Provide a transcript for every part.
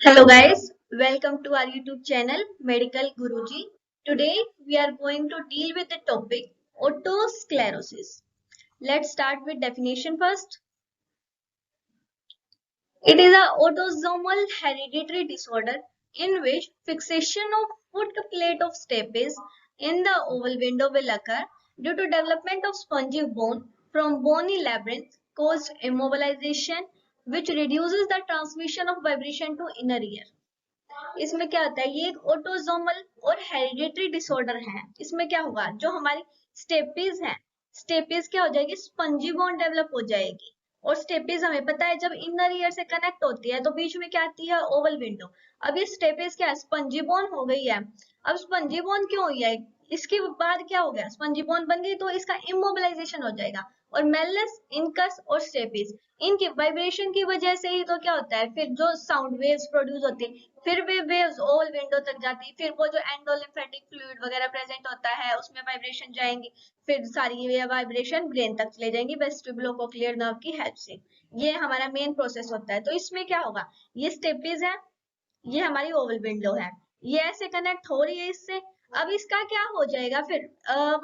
Hello guys, welcome to our YouTube channel Medical Guruji. Today we are going to deal with the topic otosclerosis. Let's start with definition first. It is an autosomal hereditary disorder in which fixation of foot plate of stapes in the oval window will occur due to development of spongy bone from bony labyrinth caused immobilization which reduces the transmission of vibration to inner ear. इसमें क्या होता है, ये एक autosomal और hereditary disorder है। इसमें क्या होगा, जो हमारी स्टेपीज है, स्टेपीज क्या हो जाएगी, स्पंजी बोन डेवलप हो जाएगी। और स्टेपीज हमें पता है जब इनर ईयर से कनेक्ट होती है तो बीच में क्या आती है, ओवल विंडो। अब ये स्टेपीज क्या है, स्पंजी बोन हो गई है। अब स्पंजी बोन क्यों हुई है, इसके बाद क्या हो गया, स्पंजी बोन बन गई तो इसका इमोबिलाइजेशन हो जाएगा। और मेलस, इनकस और स्टेपीज, इनकी वाइब्रेशन की वजह से ही तो क्या होता है, फिर जो साउंड वेव्स प्रोड्यूस होती है, फिर वे वेव्स ओवल विंडो तक जाती है, फिर वो जो एंडोलिम्फेटिक फ्लूइड वगैरह प्रेजेंट होता है उसमें वाइब्रेशन जाएंगी, फिर सारी ये वाइब्रेशन ब्रेन तक चले जाएंगी वेस्टिबुलोकोक्लियर नर्व की हेल्प से। ये हमारा मेन प्रोसेस होता है। तो इसमें क्या होगा, ये स्टेपीज है, ये हमारी ओवल विंडो है, ये ऐसे कनेक्ट हो रही है इससे। अब इसका क्या हो जाएगा फिर,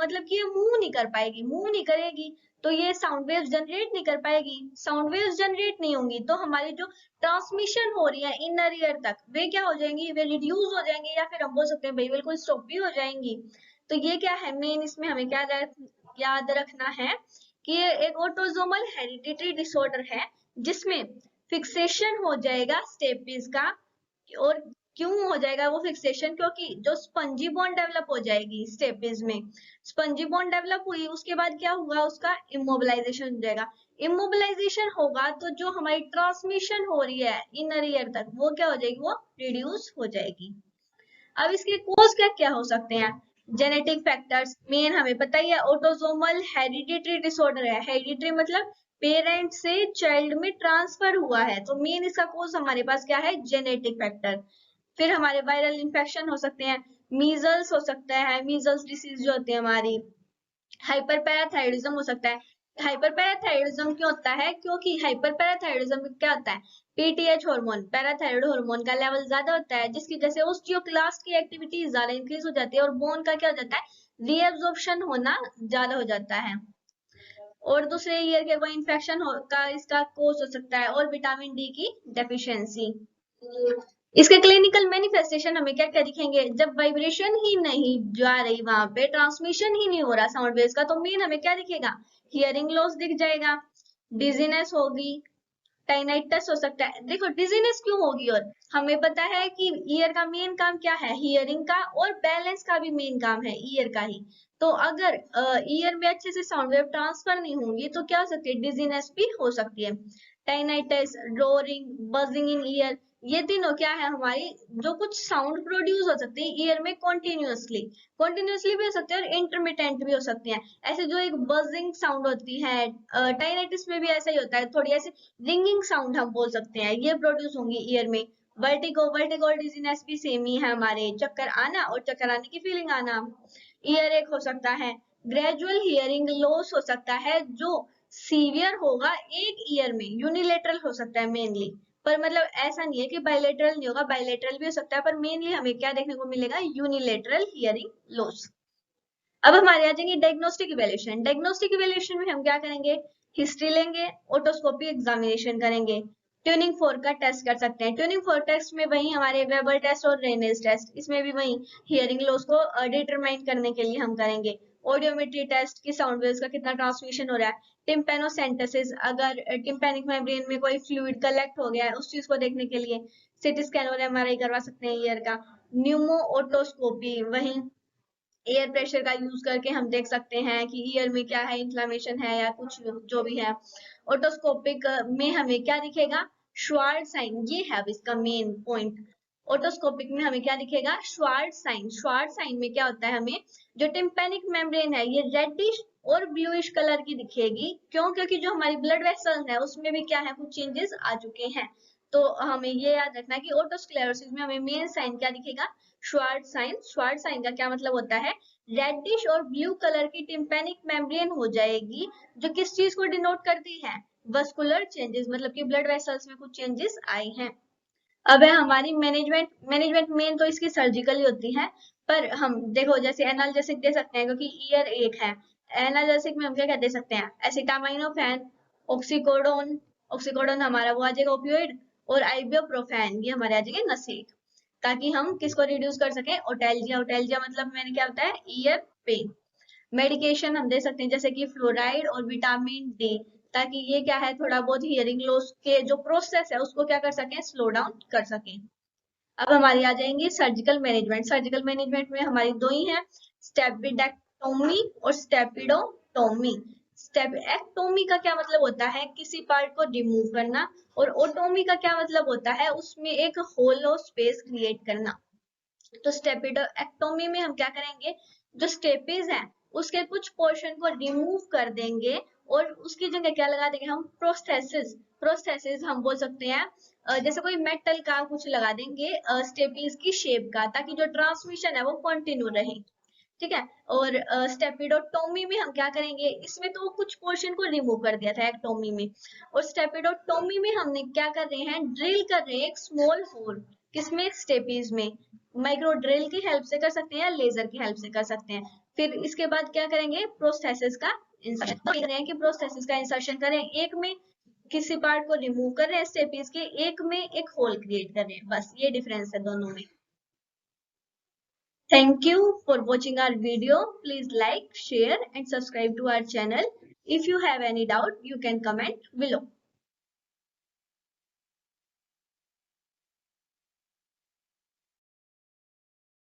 मतलब कि ये मूव नहीं कर पाएगी, मूव नहीं करेगी तो ये साउंड वेव्स जनरेट नहीं कर पाएगी। साउंड वेव्स जनरेट नहीं होंगी तो हमारी जो ट्रांसमिशन हो रही है इनर ईयर तक, वे क्या हो जाएंगी, वे रिड्यूस हो जाएंगी, या फिर हम बोल सकते हैं भाई बिल्कुल स्टॉप भी हो जाएंगी। तो ये क्या है मेन, इसमें हमें क्या याद रखना है कि ये एक ऑटोसोमल हेरिडिटरी डिसऑर्डर है जिसमें फिक्सेशन हो जाएगा स्टेपीज का। और क्यों हो जाएगा वो फिक्सेशन, क्योंकि जो स्पंजी बॉन्ड डेवलप हो जाएगी स्टेपीज में, स्पंजी बॉन्ड डेवलप हुई उसके बाद क्या हुआ, उसका इमोबिलाइजेशन हो जाएगा। इमोबिलाइजेशन होगा तो जो हमारी ट्रांसमिशन हो रही है इनर ईयर तक वो क्या हो जाएगी, वो रिड्यूस हो जाएगी। अब इसके कोज क्या क्या हो सकते हैं, जेनेटिक फैक्टर्स मेन हमें पता ही है, ऑटोसोमल हेरिडिटरी डिसऑर्डर है, हेरिडिटरी मतलब पेरेंट से चाइल्ड में ट्रांसफर हुआ है, तो मेन इसका कोज हमारे पास क्या है, जेनेटिक फैक्टर। फिर हमारे वायरल इंफेक्शन हो सकते हैं, मीजल्स हो सकता है, मीजल्स डिसीज जो होती है हमारी, हाइपर पैराथायरिज्म हो सकता है। हाइपर पैराथायरिज्म क्यों होता है, क्योंकि हाइपर पैराथायरिज्म में क्या होता है, पीटीएच हार्मोन, पैराथायराइड हार्मोन का लेवल ज्यादा होता है जिसकी वजह से ओस्टियोक्लास्ट की एक्टिविटी ज्यादा इंक्रीज हो जाती है और बोन का क्या हो जाता है, रीएब्जॉर्प्शन होना ज्यादा हो जाता है। और दूसरे ईयर के कोई इन्फेक्शन का इसका कोज हो सकता है, और विटामिन डी की डेफिशिएंसी। इसके क्लिनिकल मैनिफेस्टेशन हमें क्या क्या दिखेंगे, जब वाइब्रेशन ही नहीं जा रही, वहां पे ट्रांसमिशन ही नहीं हो रहा साउंड वेव्स का, तो मेन हमें क्या दिखेगा, हियरिंग लॉस दिख जाएगा, डिजीनेस होगी, टाइनाइटस हो सकता है। देखो डिजीनेस क्यों होगी, और हमें पता है कि ईयर का मेन काम क्या है, हियरिंग का, और बैलेंस का भी मेन काम है ईयर का ही। तो अगर ईयर में अच्छे से साउंड वेव ट्रांसफर नहीं होंगी तो क्या हो सकती है, डिजीनेस भी हो सकती है। टाइनाइटिस, रोरिंग, बजिंग इन ईयर, ये तीनों क्या है हमारी, जो कुछ साउंड प्रोड्यूस हो सकती है ईयर में कॉन्टिन्यूअसली, कॉन्टिन्यूअसली भी हो सकती है और इंटरमिटेंट भी हो सकती है। ऐसे जो एक बजिंग साउंड होती है, टाइनाइटिस में भी ऐसा ही होता है, थोड़ी ऐसे रिंगिंग साउंड हम बोल सकते हैं, ये प्रोड्यूस होंगी ईयर में। वर्टिगो, वर्टिगो डिजीनेस भी सेम ही है हमारे, चक्कर आना और चक्कर आने की फीलिंग आना। ईयर एक हो सकता है, ग्रेजुअल हियरिंग लॉस हो सकता है जो सीवियर होगा एक ईयर में, यूनिलेटरल हो सकता है मेनली, पर मतलब ऐसा नहीं है कि बायलेटरल नहीं होगा, बायलेटरल भी हो सकता है, पर मेनली हमें क्या देखने को मिलेगा, यूनिलेटरल हियरिंग लॉस। अब हमारे आ जाएंगे डायग्नोस्टिक इवैल्यूएशन। डायग्नोस्टिक इवैल्यूएशन में हम क्या करेंगे, हिस्ट्री लेंगे, ओटोस्कोपी एग्जामिनेशन करेंगे, ट्यूनिंग फोर्क का टेस्ट कर सकते हैं। ट्यूनिंग फोर्क टेस्ट में वही हमारे वेबर टेस्ट और रेनेस टेस्ट, इसमें भी वही हियरिंग लॉस को डिटरमाइन करने के लिए हम करेंगे। ऑडियोमेट्री टेस्ट की साउंड वेव्स का कितना ट्रांसमिशन हो रहा है। टिम्पेनोसेंटेसिस, अगर टिम्पेनिक मेम्ब्रेन में कोई फ्लूइड कलेक्ट हो गया है उस चीज को देखने के लिए सीटी स्कैन और एमआरआई करवा सकते हैं ईयर का। न्यूमो ओटोस्कोपी, वही एयर प्रेशर का यूज करके हम देख सकते हैं कि ईयर में क्या है, इन्फ्लामेशन है या कुछ जो भी है। ओटोस्कोपिक में हमें क्या दिखेगा, श्वार्ट साइन, ये है अब इसका मेन पॉइंट। ओटोस्कोपिक में हमें क्या दिखेगा, श्वार्ट साइन। श्वार्ट साइन में क्या होता है, हमें जो टिम्पेनिक मेम्ब्रेन है ये रेडिश और ब्लूइश कलर की दिखेगी। क्यों, क्योंकि जो हमारी ब्लड वेसल्स है उसमें भी क्या है, कुछ चेंजेस आ चुके हैं। तो हमें ये याद रखना है कि ओटोस्क्लेरोसिस में हमें मेन साइन क्या दिखेगा, श्वार्ट साइन। श्वार्ट साइन का क्या मतलब होता है, रेडिश और ब्लू कलर की टिम्पेनिक मेम्ब्रेन हो जाएगी, जो किस चीज को डिनोट करती है, वस्कुलर चेंजेस, मतलब कि ब्लड वेसल्स में कुछ चेंजेस आए हैं। अब है हमारी मैनेजमेंट मेन तो इसकी सर्जिकल ही होती है, पर हम देखो जैसे एनाल्जेसिक दे सकते हैं क्योंकि ईयर एक है। एनाल्जेसिक में हम क्या क्या दे सकते हैं, एसिटामिनोफेन, ऑक्सीकोडोन, ऑक्सीकोडोन हमारा वो आ जाएगा ओपियोइड, और आइबुप्रोफेन ये हमारे आ जाएंगे नशे, ताकि हम किसको रिड्यूस कर सकें, ओटेल्जिया। ओटेल्जिया मतलब मैंने क्या होता है, ईयर पेन। मेडिकेशन हम दे सकते हैं जैसे कि फ्लोराइड और विटामिन डी, ताकि ये क्या है थोड़ा बहुत हियरिंग लॉस के जो प्रोसेस है उसको क्या कर सकें, स्लो डाउन कर सकें। अब हमारी आ जाएंगी सर्जिकल मैनेजमेंट। सर्जिकल मैनेजमेंट में हमारी दो ही है, स्टेपिडेक्टोमी और स्टेपिडोटोमी। स्टेपिडेक्टोमी का क्या मतलब होता है, किसी पार्ट को रिमूव करना, और ओटोमी का क्या मतलब होता है, उसमें एक होलो स्पेस क्रिएट करना। तो स्टेपिडोएक्टोमी में हम क्या करेंगे, जो स्टेपीज है उसके कुछ पोर्शन को रिमूव कर देंगे और उसकी जगह क्या लगा देंगे हम, प्रोस्थेसिस। प्रोस्थेसिस हम बोल सकते हैं जैसे कोई मेटल का कुछ लगा देंगे स्टेपीज की शेप का, ताकि जो ट्रांसमिशन है वो कंटिन्यू रहे। ठीक है। और स्टेपिडोटोमी में हम क्या करेंगे, इसमें तो कुछ पोर्शन को रिमूव कर दिया था एक्टोमी में, और स्टेपिडोटोमी में हमने क्या कर रहे हैं, ड्रिल कर रहे हैं एक स्मॉल होल, किसमें, स्टेपीज में। माइक्रो ड्रिल की हेल्प से कर सकते हैं या लेजर की हेल्प से कर सकते हैं। फिर इसके बाद क्या करेंगे, प्रोस्थेसिस का इंसर्शन कर रहे हैं, कि प्रोस्थेसिस का इंसर्शन करें, एक में किसी पार्ट को रिमूव कर रहे हैं स्टेपीज के, एक में एक होल क्रिएट कर रहे हैं, बस ये डिफरेंस है दोनों में। Thank you for watching our video. Please like, share and subscribe to our channel. If you have any doubt, you can comment below.